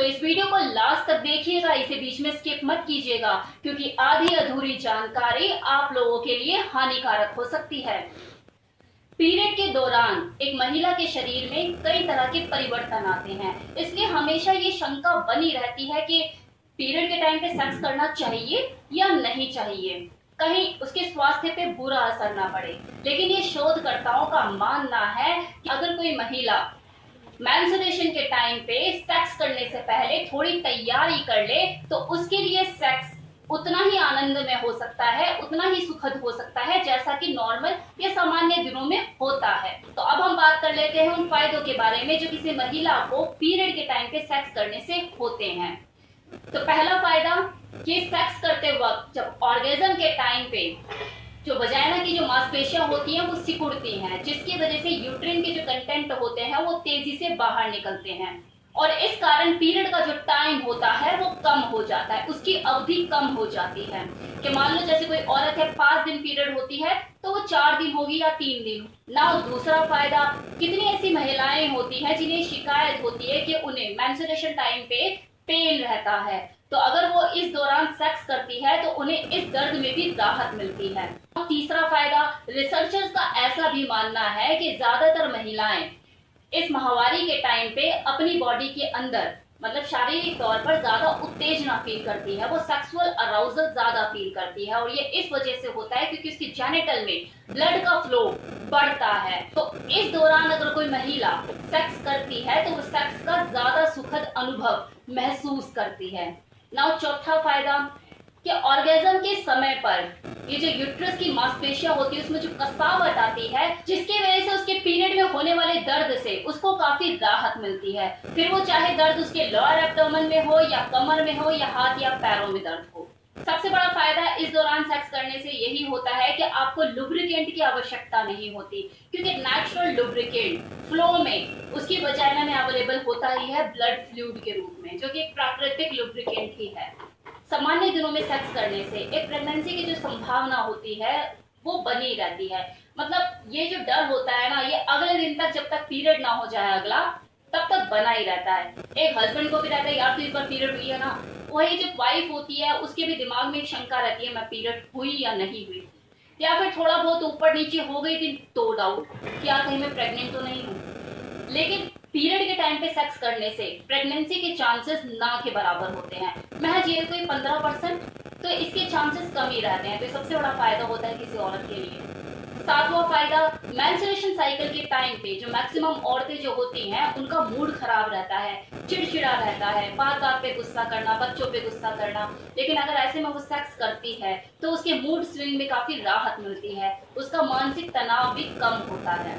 तो इस वीडियो को लास्ट तक देखिएगा, इसे बीच में स्किप मत कीजिएगा, क्योंकि आधी अधूरी जानकारी आप लोगों के लिए हानिकारक हो सकती है। पीरियड के दौरान एक महिला के शरीर में कई तरह के परिवर्तन आते हैं, इसलिए हमेशा ये शंका बनी रहती है कि पीरियड के टाइम पे सेक्स करना चाहिए या नहीं चाहिए, कहीं उसके स्वास्थ्य पे बुरा असर ना पड़े। लेकिन ये शोधकर्ताओं का मानना है कि अगर कोई महिला मेंस्ट्रुएशन के टाइम पे सेक्स करने से पहले थोड़ी तैयारी कर ले तो उसके लिए सेक्स उतना ही आनंदमय हो सकता है, उतना ही सुखद हो सकता है जैसा कि नॉर्मल या सामान्य दिनों में होता है। तो अब हम बात कर लेते हैं उन फायदों के बारे में जो किसी महिला को पीरियड के टाइम पे सेक्स करने से होते हैं। तो पहला फायदा कि सेक्स करते वक्त जब ऑर्गेज्म के टाइम पे जो वजाइना की जो मांसपेशियां होती हैं वो सिकुड़ती हैं, जिसकी वजह से यूट्रिन के जो कंटेंट होते हैं वो तेजी से बाहर निकलते हैं और इस कारण पीरियड का जो टाइम होता है वो कम हो जाता है, उसकी अवधि कम हो जाती है। कि मान लो जैसे कोई औरत है 5 दिन पीरियड होती है तो वो 4 दिन होगी या 3 दिन ना। दूसरा फायदा, कितनी ऐसी महिलाएं होती हैं जिन्हें शिकायत होती है कि उन्हें मेंस्ट्रुएशन टाइम पे पेन रहता है, तो अगर वो इस दौरान सेक्स करती है तो उन्हें इस दर्द में भी राहत मिलती है। और तीसरा फायदा, रिसर्चर्स का ऐसा भी मानना है कि ज्यादातर महिलाएं इस माहवारी के टाइम पे अपनी बॉडी के अंदर मतलब शारीरिक तौर पर ज्यादा उत्तेजना फील करती है, वो सेक्सुअल अराउजल ज्यादा फील करती है और ये इस वजह से होता है क्योंकि उसकी जेनिटल में ब्लड का फ्लो बढ़ता है। तो इस दौरान अगर कोई महिला सेक्स करती है तो वो सेक्स का ज्यादा सुखद अनुभव महसूस करती है। नाउ चौथा फायदा कि ऑर्गेज्म के समय पर ये जो यूट्रस की मांसपेशियां होती है उसमें जो कसावट आती है, जिसकी वजह से उसके पीरियड में होने वाले दर्द से उसको काफी राहत मिलती है, फिर वो चाहे दर्द उसके लोअर एब्डोमेन में हो या कमर में हो या हाथ या पैरों में दर्द हो। सबसे बड़ा फायदा इस दौरान सेक्स करने से यही होता है कि आपको लुब्रिकेंट की आवश्यकता नहीं होती, क्योंकि नेचुरल लुब्रिकेंट फ्लो में उसकी वजाइना में अवेलेबल होता ही है ब्लड फ्लूइड के रूप में, जो कि एक प्राकृतिक लुब्रिकेंट ही है। सामान्य दिनों में सेक्स करने से एक प्रेगनेंसी की जो संभावना होती है वो बनी रहती है। मतलब ये जो डर होता है ना, ये अगले दिन तक जब तक पीरियड ना हो जाए अगला तब तक बना ही रहता है। एक हस्बैंड को भी रहता है यार तो इस बार पीरियड हुई है ना, वही जो वाइफ होती है उसके भी दिमाग में एक शंका रहती है मैं पीरियड हुई या नहीं हुई, या फिर थोड़ा बहुत ऊपर नीचे हो गई थी तो डाउट क्या कहीं मैं प्रेग्नेंट तो नहीं हूँ। लेकिन पीरियड के टाइम पे सेक्स करने से प्रेगनेंसी के चांसेस ना के बराबर होते हैं, महज ये कोई 15%, तो इसके चांसेस कम ही रहते हैं। तो सबसे बड़ा फायदा होता है किसी औरत के लिए। सातवां फायदा, मेंस्ट्रुएशन साइकिल के टाइम पे जो मैक्सिमम औरतें जो होती हैं उनका मूड खराब रहता है, चिड़चिड़ा रहता है, बात बात पे गुस्सा करना, बच्चों पे गुस्सा करना। लेकिन अगर ऐसे में वो सेक्स करती है तो उसके मूड स्विंग में काफी राहत मिलती है, उसका मानसिक तनाव भी कम होता है।